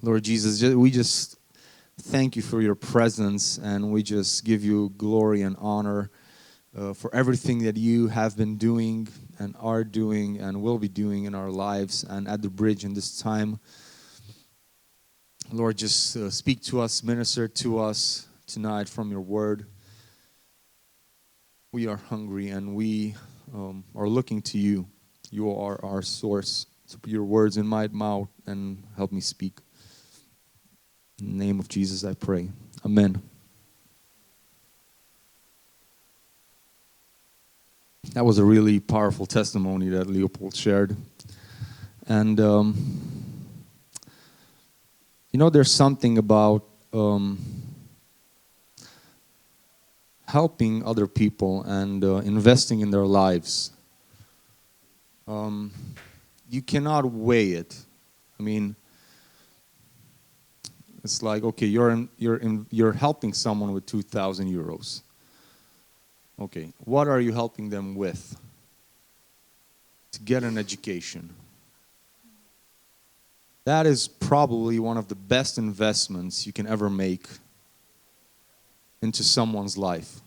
Lord Jesus, we just thank you for your presence, and we just give you glory and honor for everything that you have been doing and are doing and will be doing in our lives and at the bridge in this time. Lord, just speak to us, minister to us tonight from your word. We are hungry and we are looking to you. You are our source. So put your words in my mouth and help me speak. In the name of Jesus I pray. Amen. That was a really powerful testimony that Leopold shared. And, there's something about helping other people and investing in their lives. You cannot weigh it. I mean, it's like, okay, you're helping someone with 2,000 euros. Okay, what are you helping them with? To get an education. That is probably one of the best investments you can ever make into someone's life.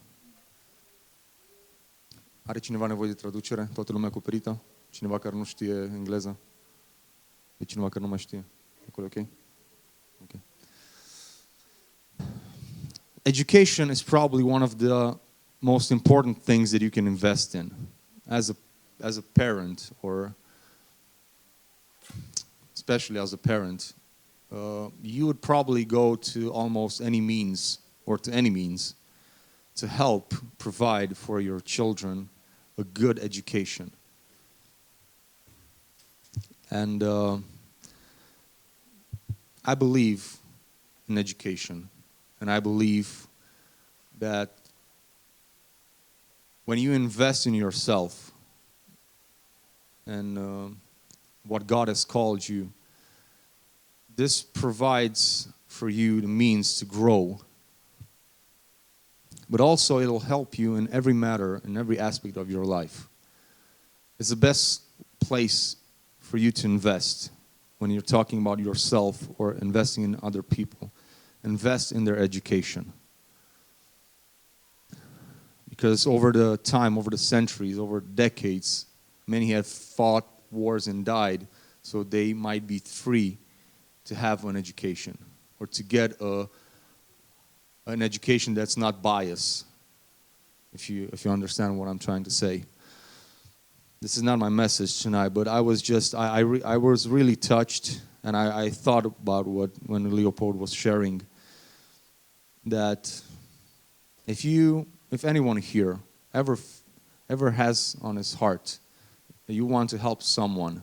Are cineva nevoie de traducere? Toată lumea acoperită? Cineva care nu știe engleză? E cineva care nu mai știe? Acolo, ok? Okay. Education is probably one of the most important things that you can invest in as a parent, or especially as a parent. You would probably go to almost any means or to any means to help provide for your children a good education. And I believe in education, and I believe that when you invest in yourself and what God has called you, this provides for you the means to grow. But also it'll help you in every matter, in every aspect of your life. It's the best place for you to invest when you're talking about yourself or investing in other people. Invest in their education. Because over the time, over the centuries, over decades, many have fought wars and died so they might be free to have an education or to get an education that's not biased, if you understand what I'm trying to say. This is not my message tonight, but I was just, I was really touched, and I thought about when Leopold was sharing, that if anyone here ever has on his heart that you want to help someone,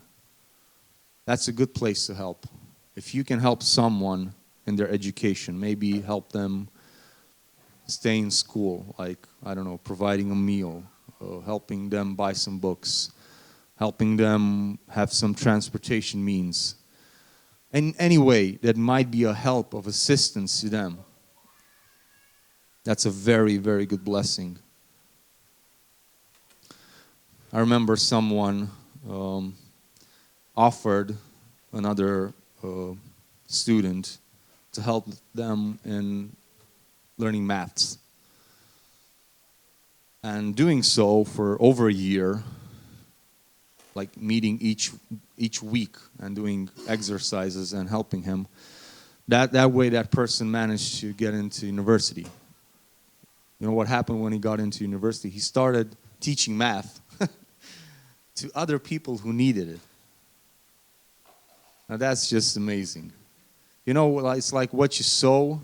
that's a good place to help. If you can help someone in their education, maybe help them stay in school, like, I don't know, providing a meal, helping them buy some books, helping them have some transportation means. In any way that might be a help of assistance to them, that's a very, very good blessing. I remember someone offered another student to help them in learning maths. And doing so for over a year, like meeting each week and doing exercises and helping him. That way that person managed to get into university. You know what happened when he got into university? He started teaching math to other people who needed it. Now that's just amazing. You know, it's like what you sow,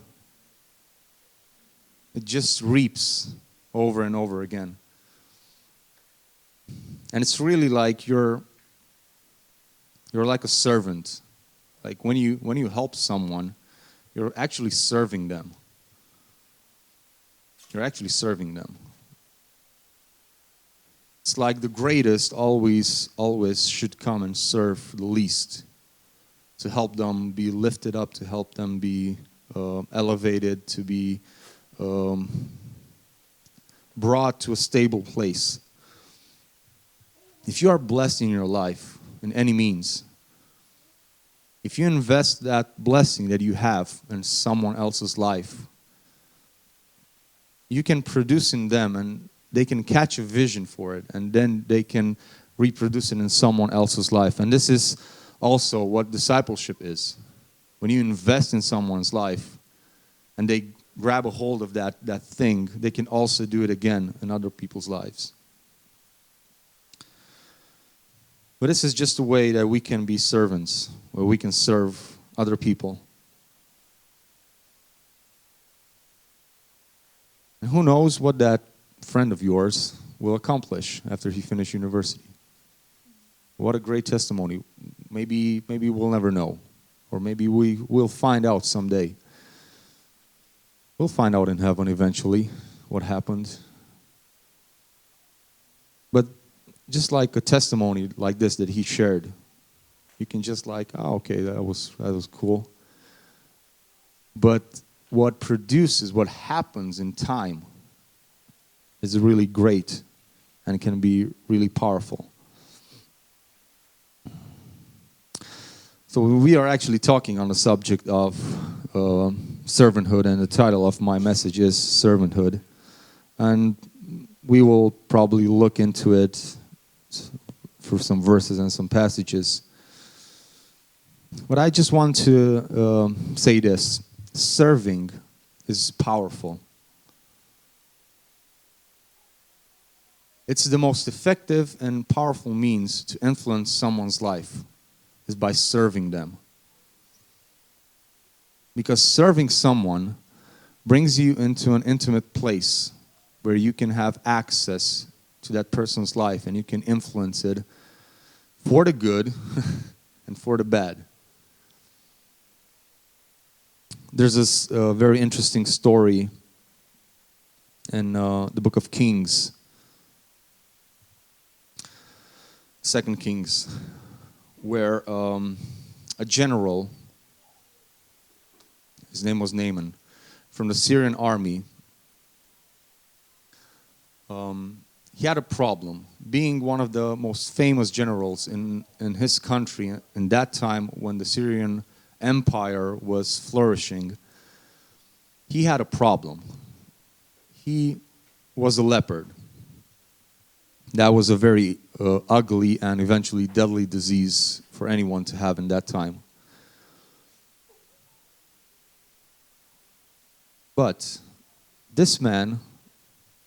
it just reaps over and over again. And it's really like you're like a servant. Like when you help someone, you're actually serving them. You're actually serving them. It's like the greatest always should come and serve the least, to help them be lifted up, to help them be elevated, to be brought to a stable place. If you are blessed in your life in any means, If you invest that blessing that you have in someone else's life, you can produce in them, and they can catch a vision for it, and then they can reproduce it in someone else's life. And this is also what discipleship is. When you invest in someone's life and they grab a hold of that thing, they can also do it again in other people's lives. But this is just a way that we can be servants, where we can serve other people. And who knows what that friend of yours will accomplish after he finishes university. What a great testimony. Maybe we'll never know. Or maybe we will find out someday. We'll find out in heaven eventually what happened. But just like a testimony like this that he shared, you can just like, oh, okay, that was cool. But what produces, what happens in time is really great and can be really powerful. So we are actually talking on the subject of servanthood, and the title of my message is Servanthood. And we will probably look into it for some verses and some passages. But I just want to say this. Serving is powerful. It's the most effective and powerful means to influence someone's life, is by serving them. Because serving someone brings you into an intimate place where you can have access to that person's life and you can influence it for the good and for the bad. There's this very interesting story in the book of Kings, 2 Kings, where a general, his name was Naaman, from the Syrian army, he had a problem. Being one of the most famous generals in his country in that time when the Syrian Empire was flourishing, he had a problem. He was a leopard. That was a very ugly and eventually deadly disease for anyone to have in that time. But this man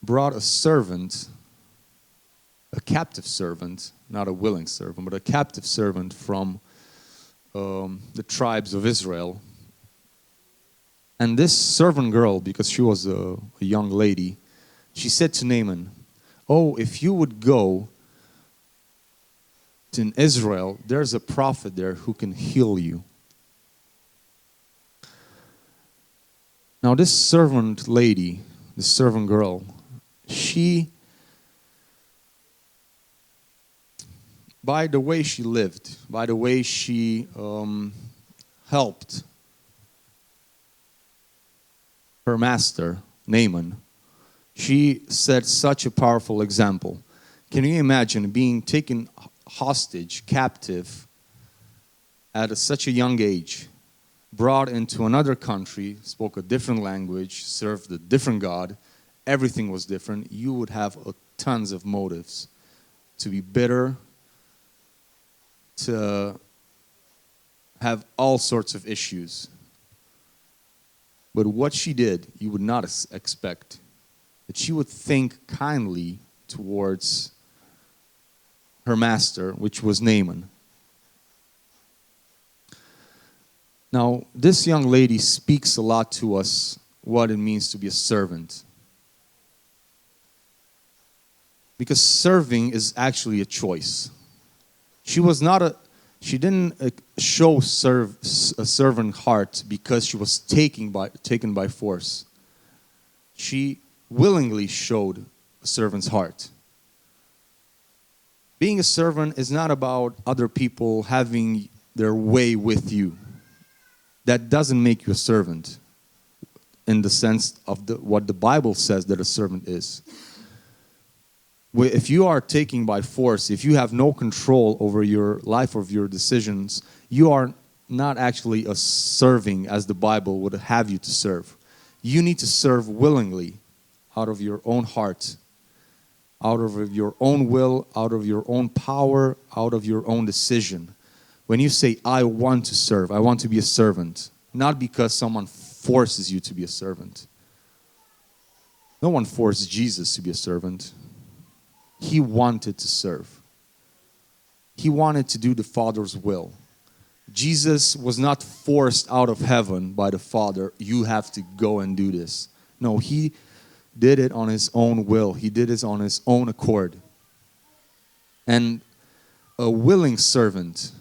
brought a servant, a captive servant, not a willing servant, but a captive servant from the tribes of Israel. And this servant girl, because she was a young lady, she said to Naaman, "Oh, if you would go to Israel, there's a prophet there who can heal you." Now this servant lady, this servant girl, she, by the way she lived, by the way she helped her master, Naaman, she set such a powerful example. Can you imagine being taken hostage, captive, at such a young age, brought into another country, spoke a different language, served a different God, everything was different? You would have tons of motives to be bitter, to have all sorts of issues. But what she did, you would not expect. That she would think kindly towards her master, which was Naaman. Now, this young lady speaks a lot to us what it means to be a servant. Because serving is actually a choice. She didn't show a servant heart because she was taken by force. She willingly showed a servant's heart. Being a servant is not about other people having their way with you. That doesn't make you a servant in the sense of what the Bible says that a servant is. If you are taken by force, if you have no control over your life or your decisions, you are not actually a serving as the Bible would have you to serve. You need to serve willingly, out of your own heart, out of your own will, out of your own power, out of your own decision. When you say, I want to serve, I want to be a servant, not because someone forces you to be a servant. No one forced Jesus to be a servant. He wanted to serve. He wanted to do the Father's will. Jesus was not forced out of heaven by the Father, you have to go and do this. No, he did it on his own will. He did it on his own accord. And a willing servant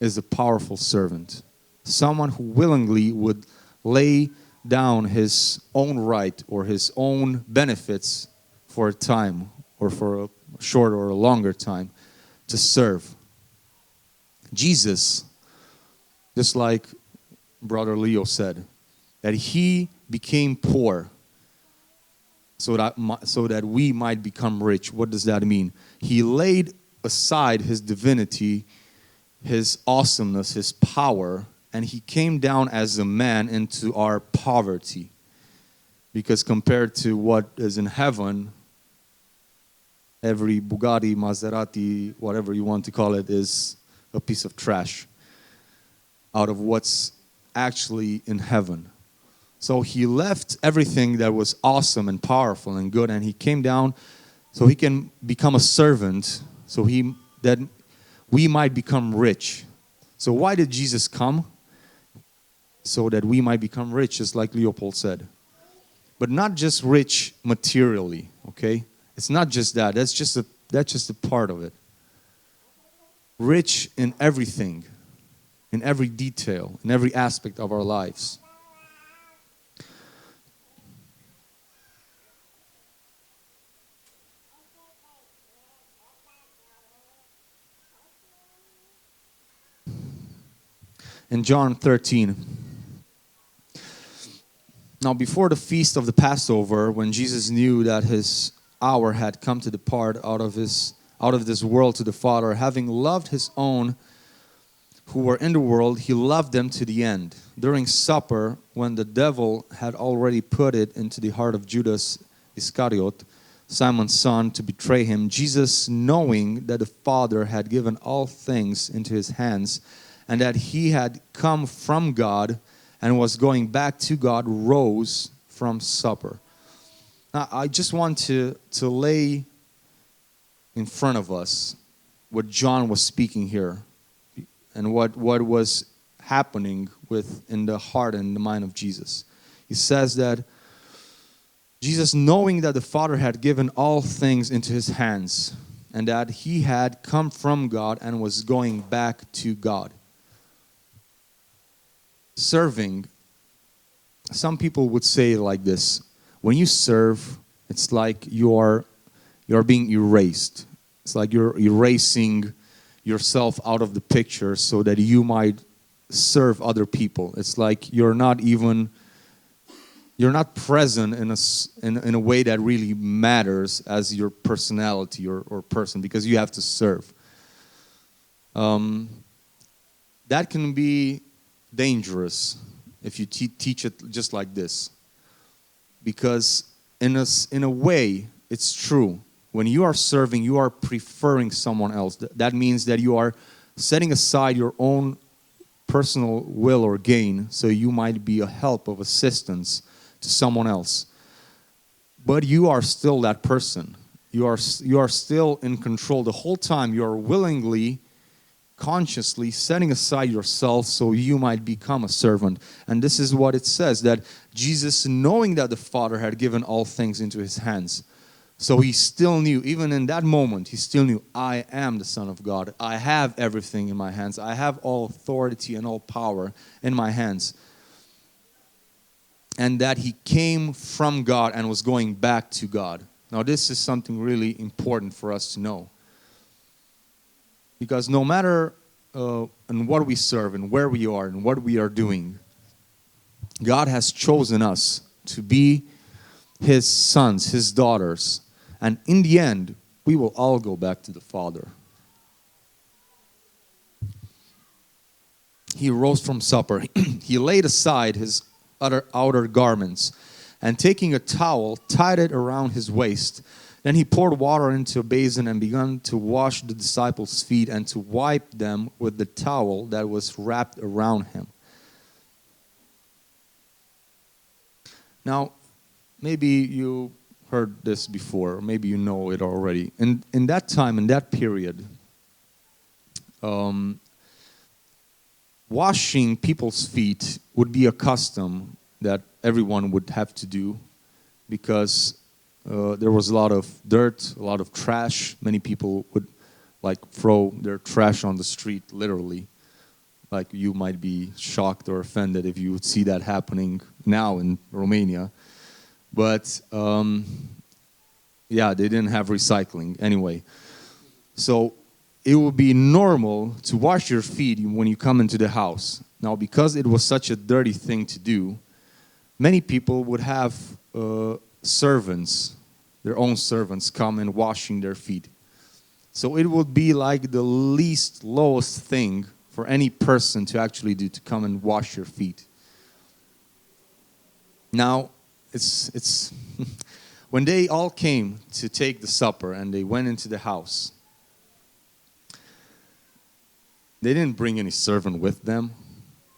is a powerful servant. Someone who willingly would lay down his own right or his own benefits for a time or for a short or a longer time to serve. Jesus, just like Brother Leo said, that he became poor so that we might become rich. What does that mean? He laid aside his divinity, his awesomeness, his power, and he came down as a man into our poverty. Because compared to what is in heaven, every Bugatti, Maserati, whatever you want to call it, is a piece of trash out of what's actually in heaven. So he left everything that was awesome and powerful and good, and he came down so he can become a servant, so that we might become rich. So why did Jesus come? So that we might become rich, just like Leopold said. But not just rich materially, okay? It's not just that. That's just a part of it. Rich in everything, in every detail, in every aspect of our lives. In John 13. Now before the feast of the Passover, when Jesus knew that his hour had come to depart out of this world to the Father, having loved his own who were in the world, he loved them to the end. During supper, when the devil had already put it into the heart of Judas Iscariot, Simon's son, to betray him, Jesus, knowing that the Father had given all things into his hands, and that he had come from God and was going back to God, rose from supper. Now, I just want to lay in front of us what John was speaking here and what was happening in the heart and the mind of Jesus. He says that Jesus, knowing that the Father had given all things into his hands and that he had come from God and was going back to God. Serving, some people would say it like this: when you serve, it's like you're being erased. It's like you're erasing yourself out of the picture so that you might serve other people. It's like you're not present in a way that really matters as your personality or person, because you have to serve. That can be dangerous if you teach it just like this, because in a way it's true. When you are serving, you are preferring someone else. That means that you are setting aside your own personal will or gain so you might be a help of assistance to someone else. But you are still that person. You are still in control the whole time. You are willingly, consciously setting aside yourself so you might become a servant. And this is what it says, that Jesus, knowing that the Father had given all things into his hands, so he still knew, even in that moment, he still knew, I am the Son of God. I have everything in my hands. I have all authority and all power in my hands. And that he came from God and was going back to God. Now this is something really important for us to know. Because no matter in what we serve and where we are and what we are doing, God has chosen us to be his sons, his daughters. And in the end, we will all go back to the Father. he rose from supper. He laid aside his outer garments, and taking a towel, tied it around his waist. Then he poured water into a basin and began to wash the disciples' feet and to wipe them with the towel that was wrapped around him. Now, maybe you heard this before, or maybe you know it already. In that time, in that period, washing people's feet would be a custom that everyone would have to do, because there was a lot of dirt, a lot of trash. Many people would throw their trash on the street, literally. Like, you might be shocked or offended if you would see that happening now in Romania. But yeah, they didn't have recycling anyway. So it would be normal to wash your feet when you come into the house. Now, because it was such a dirty thing to do, many people would have servants, their own servants, come and washing their feet. So it would be like the least lowest thing for any person to actually do, to come and wash your feet. Now, it's when they all came to take the supper and they went into the house, they didn't bring any servant with them.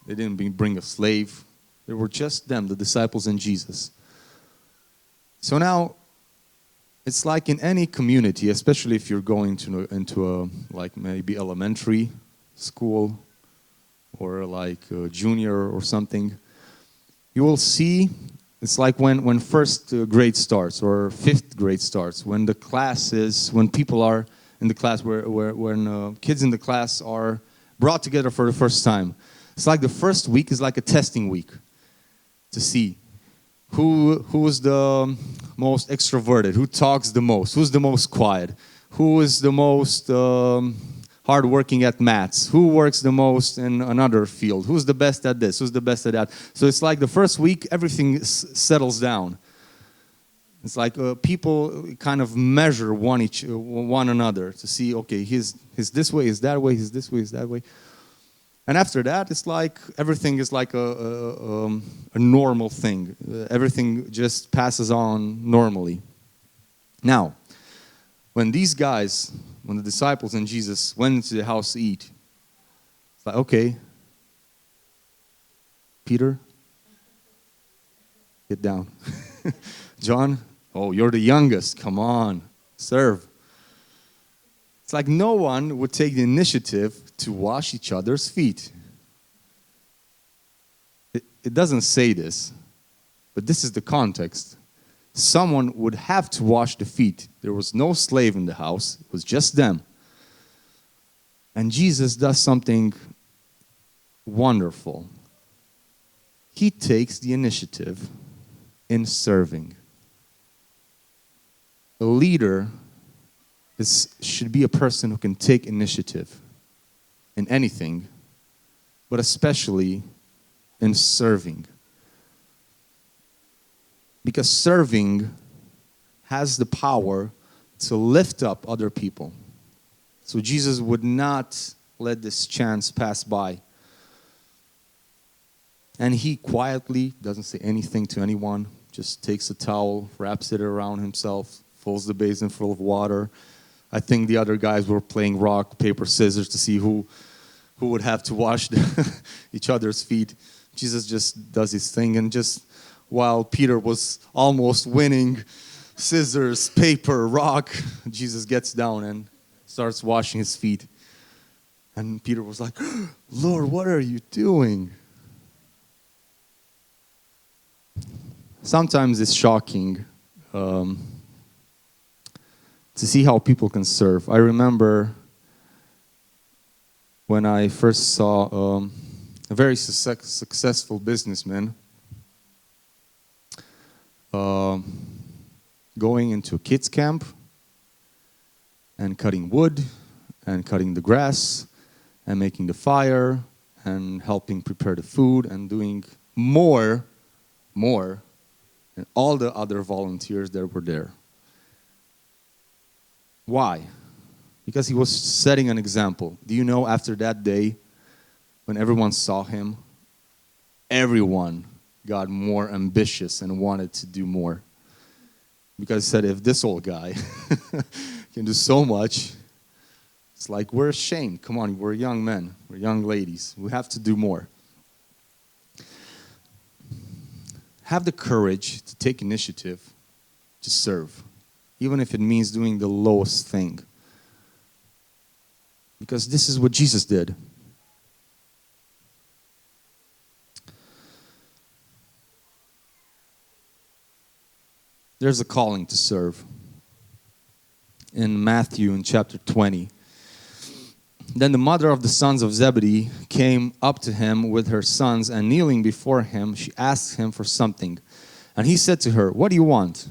They didn't bring a slave. They were just them, the disciples and Jesus. So now, it's like in any community, especially if you're going into a maybe elementary school or junior or something, you will see it's like when first grade starts or fifth grade starts, when people are in the class, when kids in the class are brought together for the first time. It's like the first week is like a testing week to see who is the most extroverted, who talks the most, who's the most quiet, who is the most hardworking at maths, who works the most in another field, who's the best at this, who's the best at that. So it's like the first week, everything settles down. It's like people kind of measure one another to see, okay, he's this way, he's that way, he's this way, he's that way. And after that, it's like everything is like a normal thing. Everything just passes on normally. Now, when the disciples and Jesus went into the house to eat, it's like, okay, Peter, get down. John, oh, you're the youngest. Come on, serve. It's like no one would take the initiative to wash each other's feet. It doesn't say this, but this is the context. Someone would have to wash the feet. There was no slave in the house. It was just them. And Jesus does something wonderful. He takes the initiative in serving. A leader should be a person who can take initiative in anything, but especially in serving. Because serving has the power to lift up other people. So Jesus would not let this chance pass by. And he quietly doesn't say anything to anyone, just takes a towel, wraps it around himself, fills the basin full of water. I think the other guys were playing rock, paper, scissors to see who would have to wash each other's feet. Jesus just does his thing, and just while Peter was almost winning, scissors, paper, rock, Jesus gets down and starts washing his feet. And Peter was like, Lord, what are you doing? Sometimes it's shocking to see how people can serve. I remember when I first saw a very successful businessman going into a kids camp and cutting wood and cutting the grass and making the fire and helping prepare the food and doing more than all the other volunteers that were there. Why? Because he was setting an example. Do you know after that day, when everyone saw him, everyone got more ambitious and wanted to do more. Because he said, if this old guy can do so much, it's like we're ashamed. Come on, we're young men, we're young ladies. We have to do more. Have the courage to take initiative to serve, even if it means doing the lowest thing. Because this is what Jesus did. There's a calling to serve. In Matthew, in chapter 20. Then the mother of the sons of Zebedee came up to him with her sons, and kneeling before him, she asked him for something. And he said to her, "What do you want?"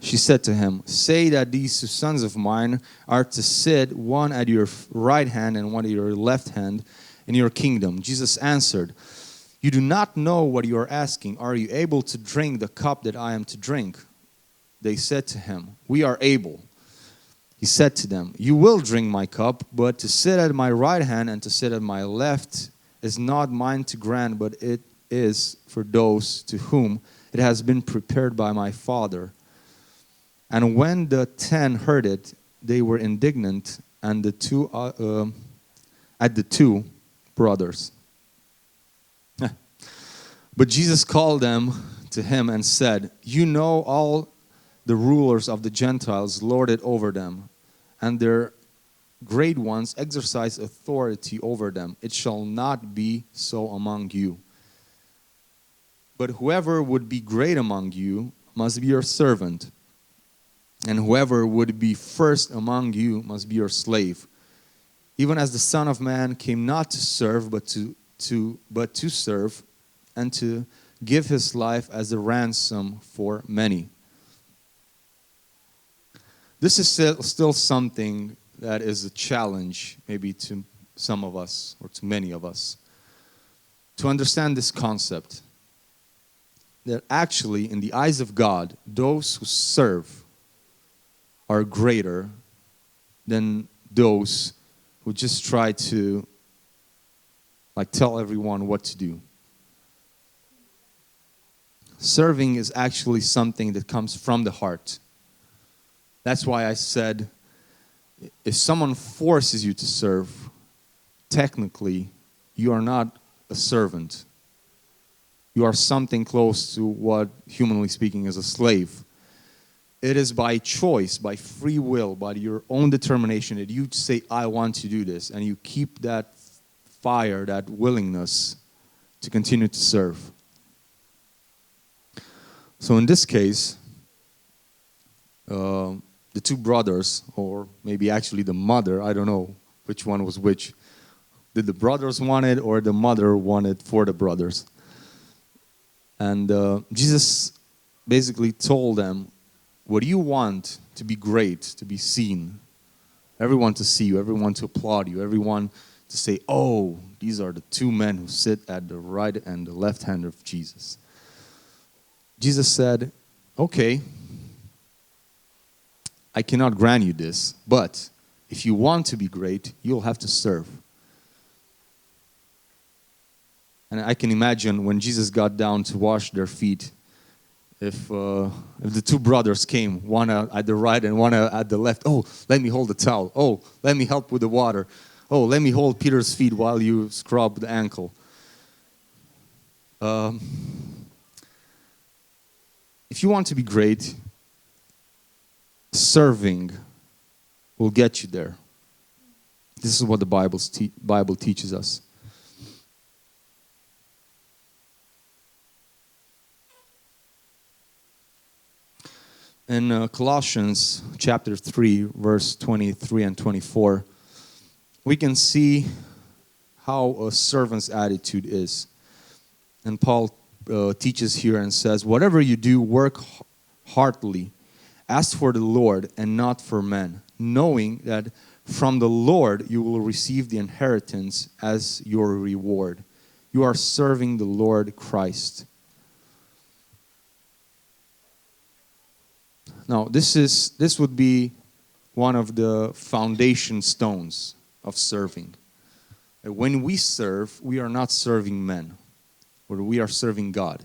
She said to him, "Say that these 2 sons of mine are to sit, one at your right hand and one at your left hand, in your kingdom." Jesus answered, "You do not know what you are asking. Are you able to drink the cup that I am to drink?" They said to him, "We are able." He said to them, "You will drink my cup, but to sit at my right hand and to sit at my left is not mine to grant, but it is for those to whom it has been prepared by my Father." And when the 10 heard it, they were indignant at the two brothers. But Jesus called them to him and said, "You know all the rulers of the Gentiles lord it over them, and their great ones exercise authority over them. It shall not be so among you. But whoever would be great among you must be your servant, and whoever would be first among you must be your slave. Even as the Son of Man came not to serve, but to serve, and to give his life as a ransom for many." This is still something that is a challenge, maybe to some of us, or to many of us, to understand this concept, that actually, in the eyes of God, those who serve are greater than those who just try to tell everyone what to do. Serving is actually something that comes from the heart. That's why I said, if someone forces you to serve, technically, you are not a servant. You are something close to what, humanly speaking, is a slave. It is by choice, by free will, by your own determination that you say, "I want to do this," and you keep that fire, that willingness to continue to serve. So in this case, the 2 brothers, or maybe actually the mother, I don't know which one was which. Did the brothers want it, or the mother wanted for the brothers? And Jesus basically told them, what do you want to be great, to be seen? Everyone to see you, everyone to applaud you, everyone to say, "Oh, these are the 2 men who sit at the right and the left hand of Jesus." Jesus said, "Okay, I cannot grant you this, but if you want to be great, you'll have to serve." And I can imagine when Jesus got down to wash their feet, if the 2 brothers came, one at the right and one at the left. "Oh, let me hold the towel. Oh, let me help with the water. Oh, let me hold Peter's feet while you scrub the ankle." If you want to be great, serving will get you there. This is what the Bible teaches us. In Colossians chapter 3, verse 23 and 24, we can see how a servant's attitude is. And Paul teaches here and says, "Whatever you do, work heartily, as for the Lord and not for men, knowing that from the Lord you will receive the inheritance as your reward. You are serving the Lord Christ." Now, this would be one of the foundation stones of serving. that when we serve, we are not serving men, but we are serving God.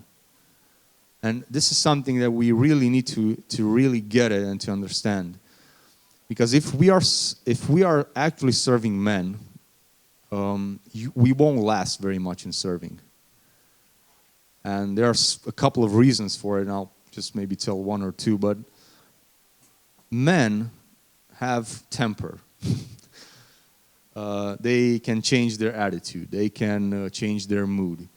And this is something that we really need to really get it and to understand. Because if we are actually serving men, we won't last very much in serving. And there's a couple of reasons for it, and I'll just maybe tell one or two. But men have temper. They can change their attitude. They can change their mood.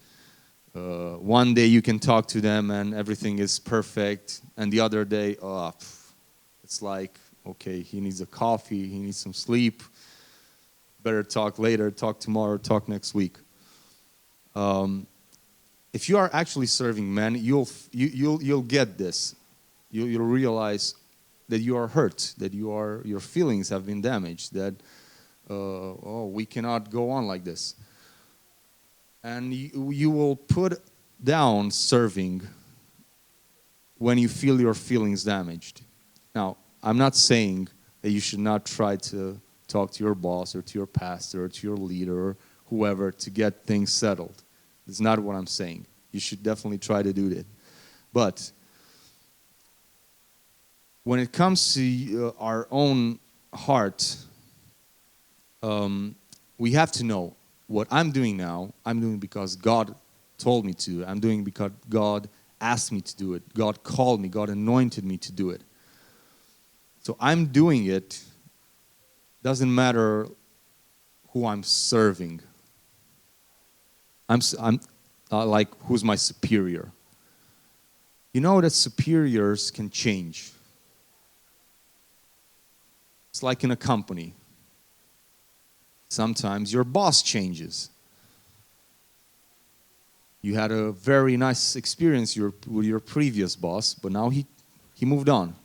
One day you can talk to them and everything is perfect, and the other day, it's like, okay, he needs a coffee, he needs some sleep. Better talk later, talk tomorrow, talk next week. If you are actually serving men, you'll get this. You'll realize that you are hurt, that your feelings have been damaged, that we cannot go on like this. And you will put down serving when you feel your feelings damaged. Now, I'm not saying that you should not try to talk to your boss or to your pastor or to your leader or whoever to get things settled. That's not what I'm saying. You should definitely try to do that. But when it comes to our own heart, we have to know what I'm doing now, I'm doing because God told me to. I'm doing because God asked me to do it. God called me. God anointed me to do it. So I'm doing it. Doesn't matter who I'm serving. I'm like, who's my superior? You know that superiors can change. It's like in a company. Sometimes your boss changes. You had a very nice experience with your previous boss, but now he moved on,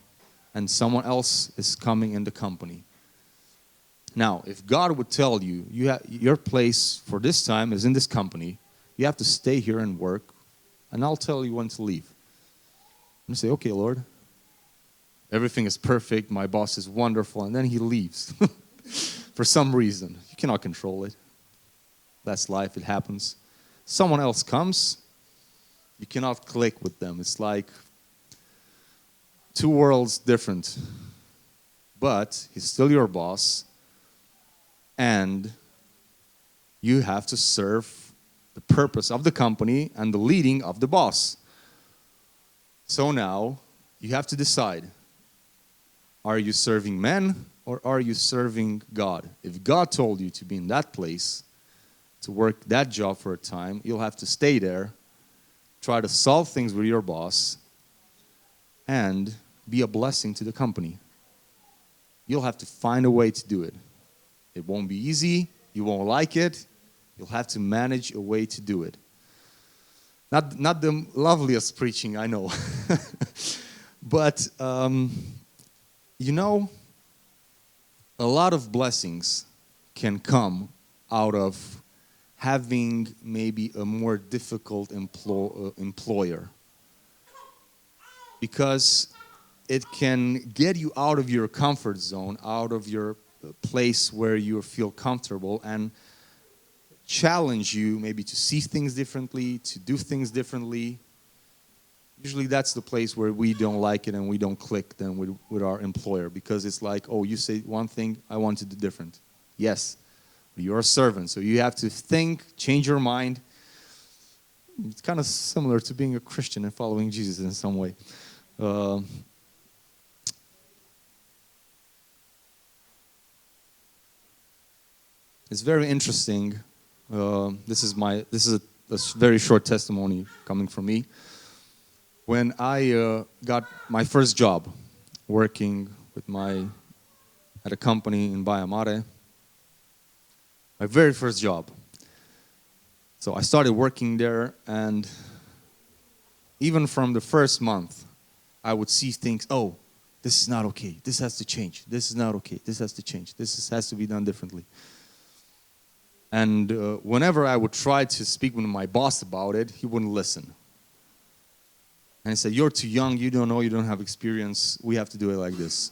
and someone else is coming in the company. Now, if God would tell you, your place for this time is in this company, you have to stay here and work, and I'll tell you when to leave. And you say, okay, Lord, everything is perfect, my boss is wonderful, and then he leaves. For some reason. You cannot control it. That's life, it happens. Someone else comes, you cannot click with them. It's like two worlds different. But he's still your boss, and you have to serve the purpose of the company and the leading of the boss. So now, you have to decide, are you serving men? Or are you serving God? If God told you to be in that place, to work that job for a time, you'll have to stay there, try to solve things with your boss, and be a blessing to the company. You'll have to find a way to do it. It won't be easy. You won't like it. You'll have to manage a way to do it. Not the loveliest preaching, I know. But, you know, a lot of blessings can come out of having maybe a more difficult employer. Because it can get you out of your comfort zone, out of your place where you feel comfortable, and challenge you maybe to see things differently, to do things differently. Usually that's the place where we don't like it and we don't click then with our employer, because it's like, oh, you say one thing, I want to do different. Yes, but you're a servant, so you have to think, change your mind. It's kind of similar to being a Christian and following Jesus in some way. It's very interesting. This is a very short testimony coming from me. When I got my first job working at a company in Mare, my very first job. So I started working there, and even from the first month, I would see things, oh, this is not okay, this has to change, this is not okay, this has to change, has to be done differently. And whenever I would try to speak with my boss about it, he wouldn't listen. And he said, you're too young, you don't know, you don't have experience, we have to do it like this.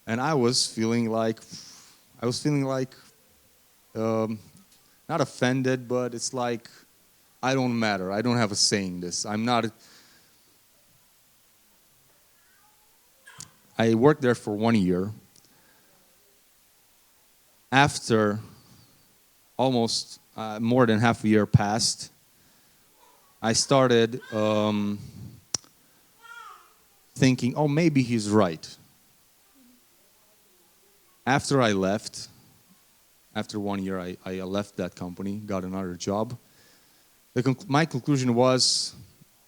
And I was feeling like not offended, but it's like, I don't matter. I don't have a say in this. I worked there for 1 year. After almost more than half a year passed, I started thinking, oh, maybe he's right. After I left, after 1 year, I left that company, got another job. My conclusion was,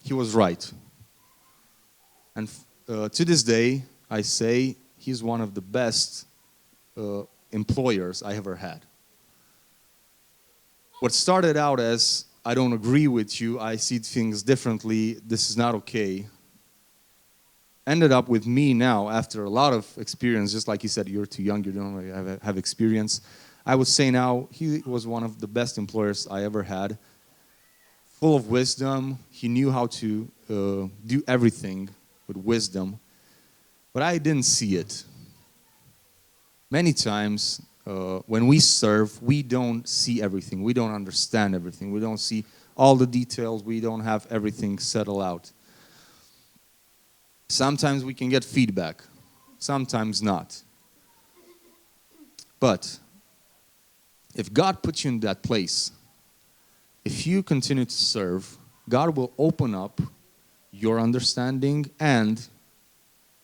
he was right. And to this day, I say he's one of the best employers I ever had. What started out as, I don't agree with you, I see things differently, this is not okay, ended up with me now, after a lot of experience, just like you said, you're too young, you don't really have experience. I would say now, he was one of the best employers I ever had. Full of wisdom, he knew how to do everything with wisdom, but I didn't see it. Many times, when we serve, we don't see everything, we don't understand everything, we don't see all the details, we don't have everything settled out. Sometimes we can get feedback, sometimes not. But if God puts you in that place, if you continue to serve, God will open up your understanding and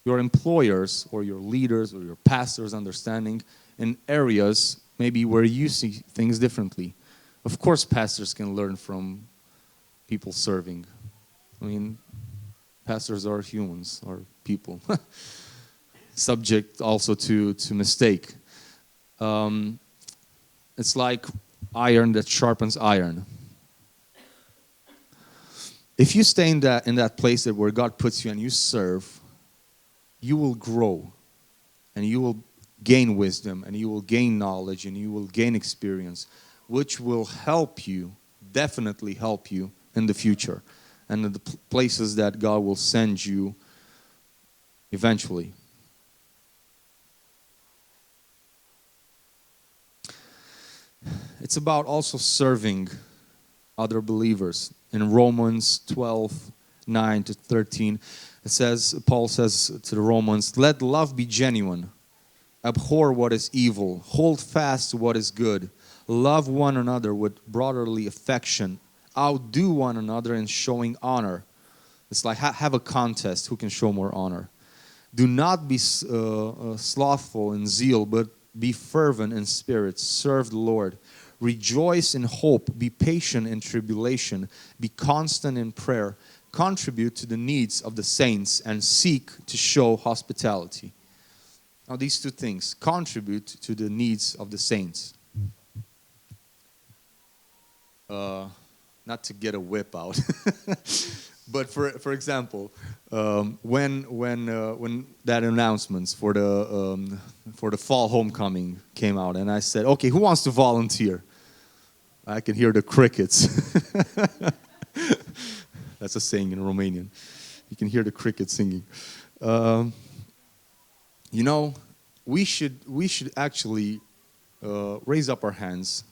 your employers or your leaders or your pastors' understanding in areas maybe where you see things differently. Of course, pastors can learn from people serving. I mean, pastors are humans, are people. Subject also to mistake. It's like iron that sharpens iron. If you stay in that place where God puts you and you serve, you will grow and you will gain wisdom and you will gain knowledge and you will gain experience, which will help you, definitely help you in the future and in the places that God will send you eventually. It's about also serving other believers. In Romans 12:9-13, it says, Paul says to the Romans, let love be genuine. Abhor what is evil. Hold fast to what is good. Love one another with brotherly affection. Outdo one another in showing honor. It's like have a contest who can show more honor. Do not be slothful in zeal, but be fervent in spirit. Serve the Lord. Rejoice in hope. Be patient in tribulation. Be constant in prayer. Contribute to the needs of the saints and seek to show hospitality. Now these two things, contribute to the needs of the saints. Not to get a whip out, but for example, when that announcements for the fall homecoming came out, and I said, okay, who wants to volunteer? I can hear the crickets. That's a saying in Romanian. You can hear the crickets singing. You know, we should actually raise up our hands.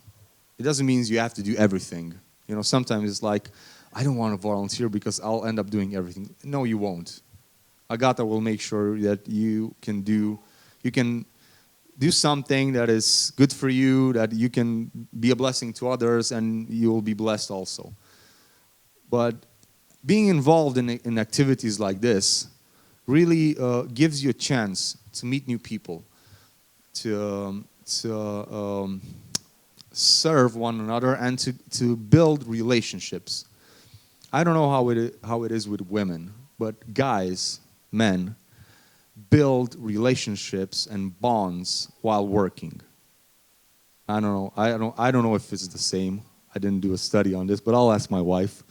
It doesn't mean you have to do everything. You know, sometimes it's like, I don't want to volunteer because I'll end up doing everything. No, you won't. Agata will make sure that you can do something that is good for you, that you can be a blessing to others, and you will be blessed also. But being involved in activities like this really gives you a chance to meet new people, to serve one another, and to build relationships. I don't know how it is with women, but guys, men, build relationships and bonds while working. I don't know if it's the same. I didn't do a study on this, but I'll ask my wife.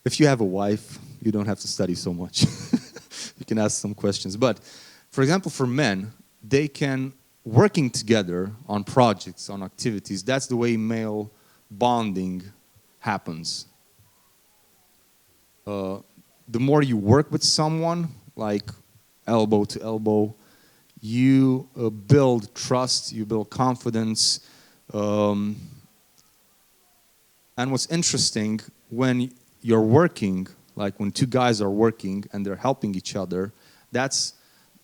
If you have a wife, you don't have to study so much. You can ask some questions. But, for example, for men, they can, working together on projects, on activities, that's the way male bonding happens. The more you work with someone, like elbow to elbow, you build trust, you build confidence, And what's interesting, when you're working, like when two guys are working and they're helping each other, that's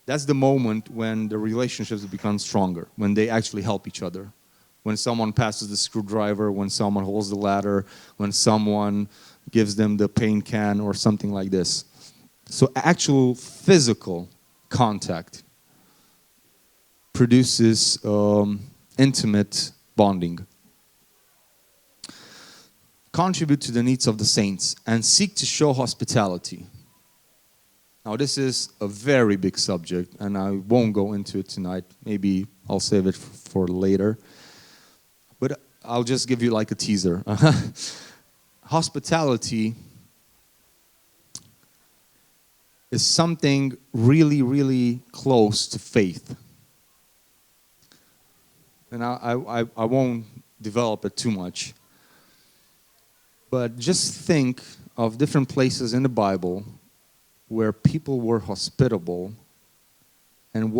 the moment when the relationships become stronger, when they actually help each other. When someone passes the screwdriver, when someone holds the ladder, when someone gives them the paint can or something like this. So actual physical contact produces intimate bonding. Contribute to the needs of the saints and seek to show hospitality. Now this is a very big subject and I won't go into it tonight. Maybe I'll save it for later. But I'll just give you like a teaser. Hospitality is something really, really close to faith. And I won't develop it too much. But just think of different places in the Bible where people were hospitable and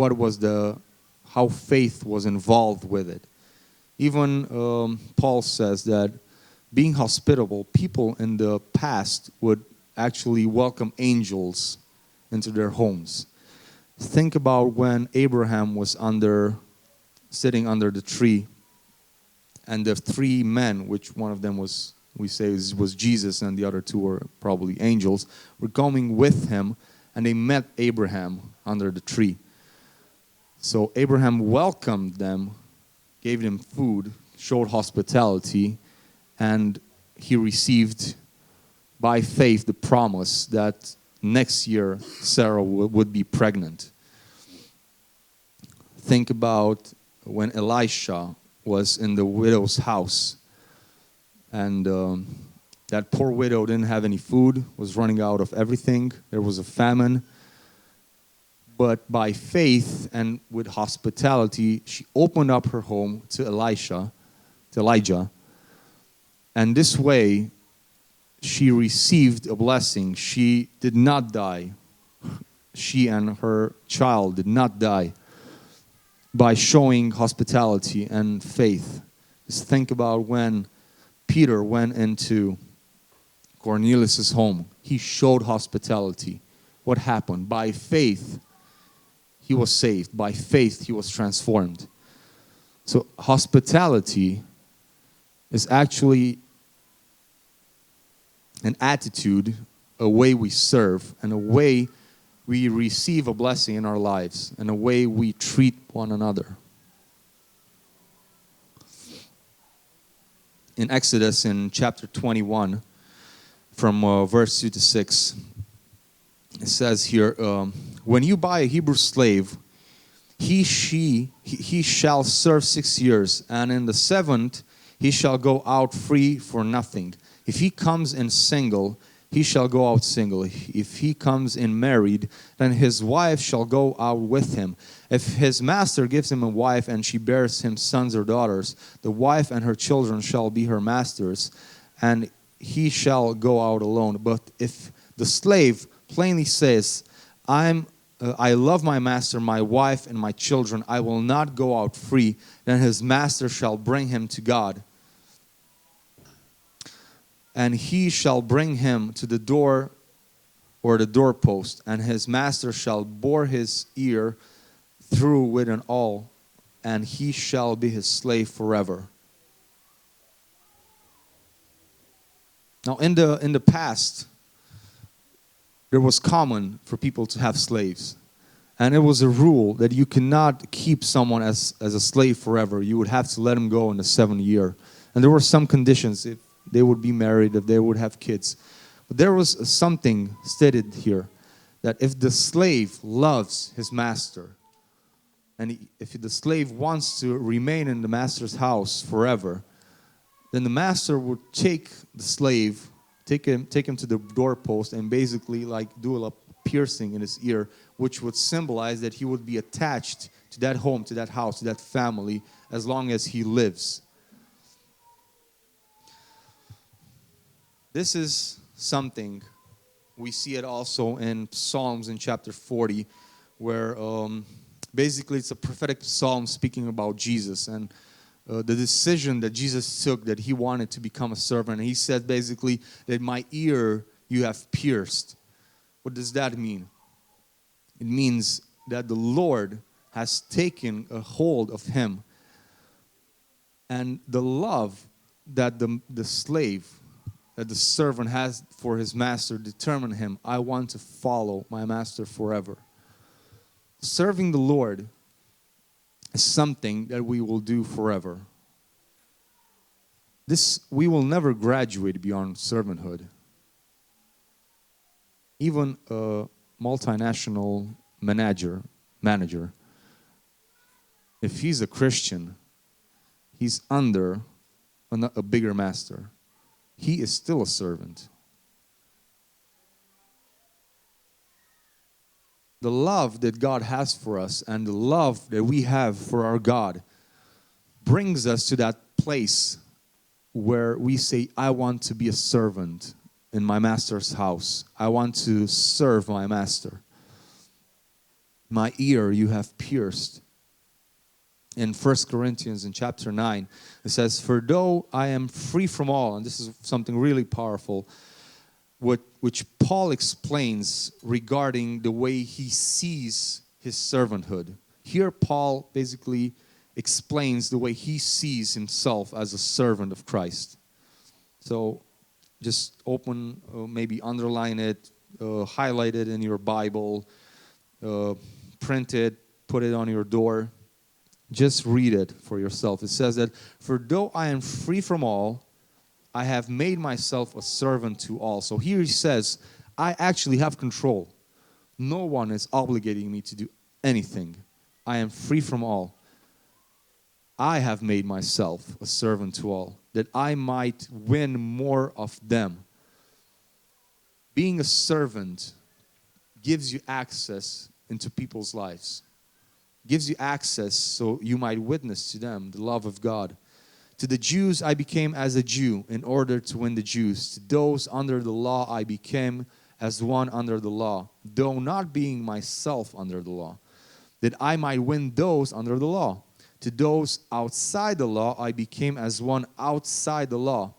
how faith was involved with it. Even Paul says that being hospitable, people in the past would actually welcome angels into their homes. Think about when Abraham was sitting under the tree, and the three men, which one of them was Jesus, and the other two were probably angels, were going with him, and they met Abraham under the tree. So Abraham welcomed them, gave them food, showed hospitality, and he received by faith the promise that next year Sarah would be pregnant. Think about when Elisha was in the widow's house, and that poor widow didn't have any food, was running out of everything. There was a famine. But by faith and with hospitality, she opened up her home to Elijah. And this way, she received a blessing. She did not die. She and her child did not die by showing hospitality and faith. Just think about when Peter went into Cornelius' home. He showed hospitality. What happened? By faith, he was saved. By faith, he was transformed. So hospitality is actually an attitude, a way we serve, and a way we receive a blessing in our lives, and a way we treat one another. In Exodus, in chapter 21, from verse 2 to 6, it says here, when you buy a Hebrew slave, he shall serve 6 years, and in the seventh he shall go out free for nothing. If he comes in single, he shall go out single. If he comes in married, then his wife shall go out with him. If his master gives him a wife and she bears him sons or daughters, the wife and her children shall be her master's, and he shall go out alone. But if the slave plainly says, I love my master, my wife, and my children, I will not go out free, then his master shall bring him to God. And he shall bring him to the door or the doorpost, and his master shall bore his ear through with an awl, and he shall be his slave forever. Now in the past, it was common for people to have slaves. And it was a rule that you cannot keep someone as a slave forever. You would have to let him go in the 7th year. And there were some conditions. If they would be married, if they would have kids. But there was something stated here, that if the slave loves his master, and if the slave wants to remain in the master's house forever, then the master would take the slave, take him to the doorpost, and basically like do a piercing in his ear, which would symbolize that he would be attached to that home, to that house, to that family, as long as he lives. This is something, we see it also in Psalms in chapter 40, where basically it's a prophetic psalm speaking about Jesus. And the decision that Jesus took, that he wanted to become a servant. And he said basically that my ear you have pierced. What does that mean? It means that the Lord has taken a hold of him. And the love that the slave, that the servant has for his master determined him, I want to follow my master forever. Serving the Lord is something that we will do forever. We will never graduate beyond servanthood. Even a multinational manager, if he's a Christian, he's under a bigger master. He is still a servant. The love that God has for us and the love that we have for our God brings us to that place where we say, I want to be a servant in my master's house. I want to serve my master. My ear you have pierced. In 1 Corinthians in chapter 9, it says, for though I am free from all, and this is something really powerful, which Paul explains regarding the way he sees his servanthood. Here Paul basically explains the way he sees himself as a servant of Christ. So just open, maybe underline it, highlight it in your Bible, print it, put it on your door. Just read it for yourself. It says that, for though I am free from all, I have made myself a servant to all. So here he says, I actually have control. No one is obligating me to do anything. I am free from all. I have made myself a servant to all, that I might win more of them. Being a servant gives you access into people's lives. Gives you access so you might witness to them the love of God. To the Jews I became as a Jew in order to win the Jews. To those under the law I became as one under the law, though not being myself under the law, that I might win those under the law. To those outside the law I became as one outside the law,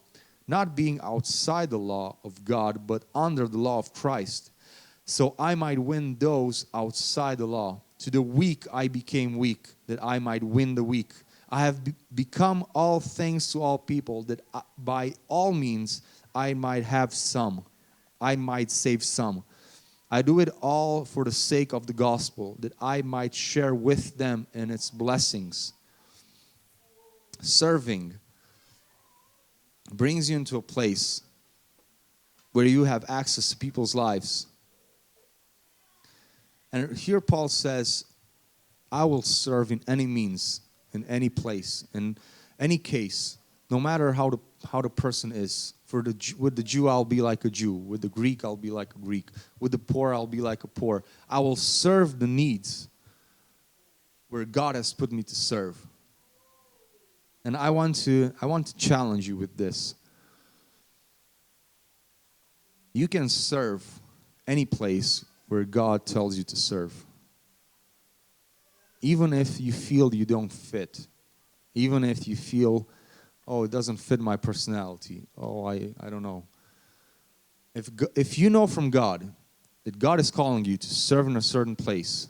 not being outside the law of God, but under the law of Christ, so I might win those outside the law. To the weak I became weak, that I might win the weak. I have become all things to all people, that by all means I might have some. I might save some. I do it all for the sake of the gospel, that I might share with them in its blessings. Serving brings you into a place where you have access to people's lives. And here Paul says, I will serve in any means, in any place, in any case, no matter how the person is. With the Jew, I'll be like a Jew. With the Greek, I'll be like a Greek. With the poor, I'll be like a poor. I will serve the needs where God has put me to serve. And I want to challenge you with this. You can serve any place where God tells you to serve. Even if you feel you don't fit. Even if you feel, oh, it doesn't fit my personality. Oh, I don't know. If you know from God that God is calling you to serve in a certain place,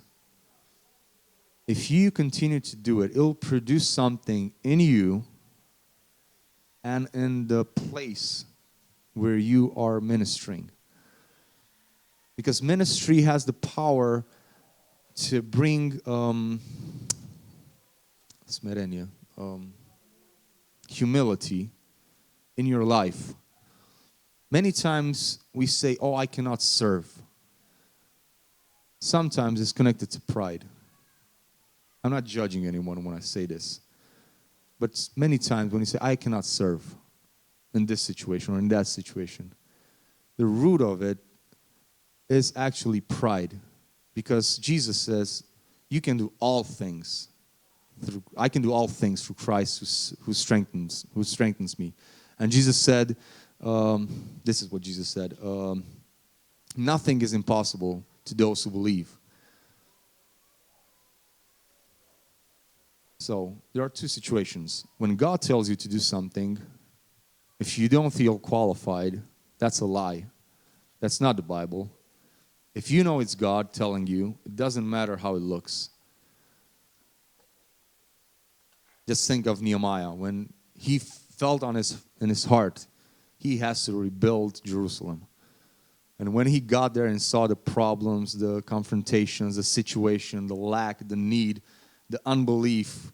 if you continue to do it, it'll produce something in you and in the place where you are ministering. Because ministry has the power to bring humility in your life. Many times we say, oh, I cannot serve. Sometimes it's connected to pride. I'm not judging anyone when I say this. But many times when you say, I cannot serve in this situation or in that situation, the root of it is actually pride. Because Jesus says, you can do all things. I can do all things through Christ who strengthens me. And Jesus said, this is what Jesus said, nothing is impossible to those who believe. So there are two situations. When God tells you to do something, if you don't feel qualified, that's a lie. That's not the Bible. If you know it's God telling you, it doesn't matter how it looks. Just think of Nehemiah. When he felt in his heart, he has to rebuild Jerusalem. And when he got there and saw the problems, the confrontations, the situation, the lack, the need, the unbelief,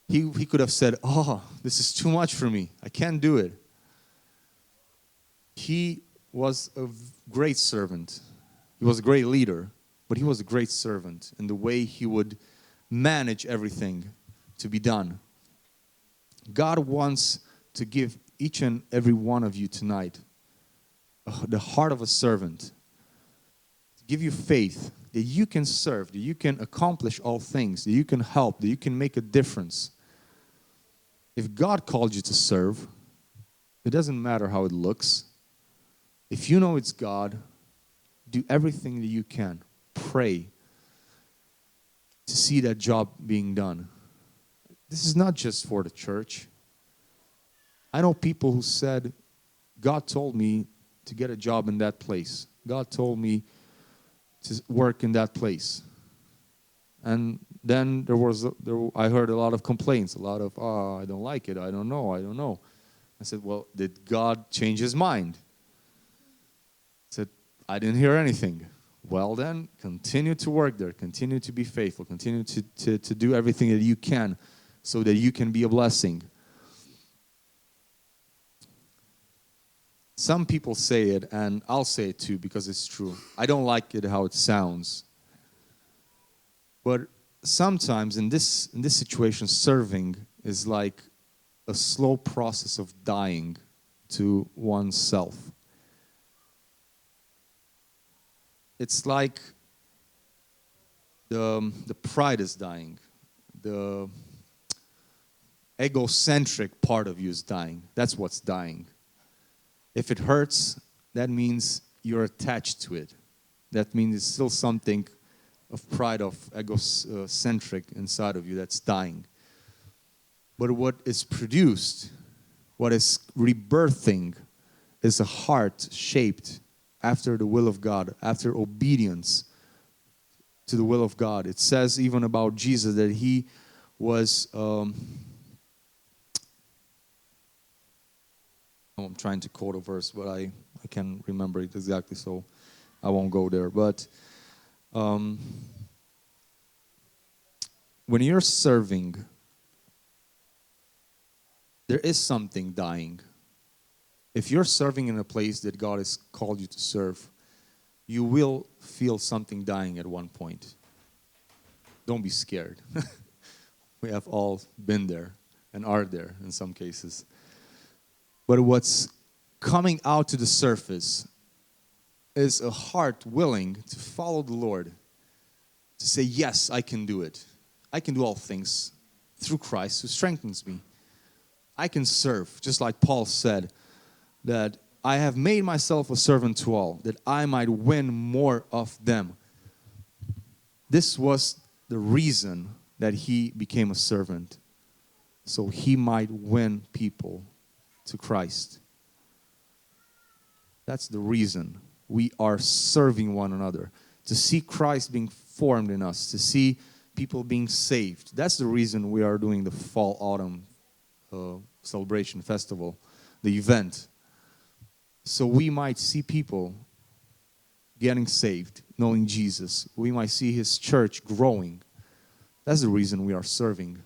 he could have said, oh, this is too much for me. I can't do it. He was a great servant. He was a great leader, but he was a great servant in the way he would manage everything to be done. God wants to give each and every one of you tonight the heart of a servant, to give you faith that you can serve, that you can accomplish all things, that you can help, that you can make a difference. If God called you to serve, it doesn't matter how it looks. If you know it's God, do everything that you can. Pray to see that job being done. This is not just for the church. I know people who said, God told me to get a job in that place. God told me to work in that place. And then I heard a lot of complaints, a lot of, I don't like it, I don't know. I said, well, did God change his mind? I said, I didn't hear anything. Well then, continue to work there, continue to be faithful, continue to do everything that you can so that you can be a blessing. Some people say it, and I'll say it too because it's true. I don't like it how it sounds. But sometimes in this situation, serving is like a slow process of dying to oneself. It's like the pride is dying. The egocentric part of you is dying. That's what's dying. If it hurts, that means you're attached to it. That means it's still something of pride, of egocentric inside of you that's dying. But what is produced, what is rebirthing, is a heart shaped after the will of God, after obedience to the will of God. It says even about Jesus that he was... I'm trying to quote a verse, but I can't remember it exactly, so I won't go there. But when you're serving, there is something dying. If you're serving in a place that God has called you to serve, you will feel something dying at one point. Don't be scared. We have all been there and are there in some cases. But what's coming out to the surface is a heart willing to follow the Lord, to say, yes, I can do it. I can do all things through Christ who strengthens me. I can serve, just like Paul said, that I have made myself a servant to all, that I might win more of them. This was the reason that he became a servant, so he might win people to Christ. That's the reason we are serving one another. To see Christ being formed in us, to see people being saved. That's the reason we are doing the fall-autumn celebration festival, the event. So we might see people getting saved, knowing Jesus. We might see his church growing. That's the reason we are serving.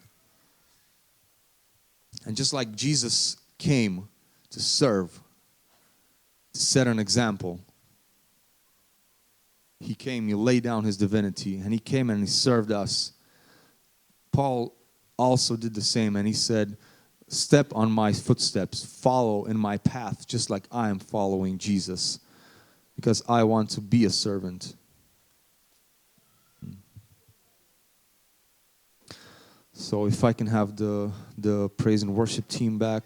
And just like Jesus came to serve, to set an example. He came, he laid down his divinity, and he came and he served us. Paul also did the same, and he said, step on my footsteps, follow in my path, just like I am following Jesus, because I want to be a servant. So if I can have the praise and worship team back.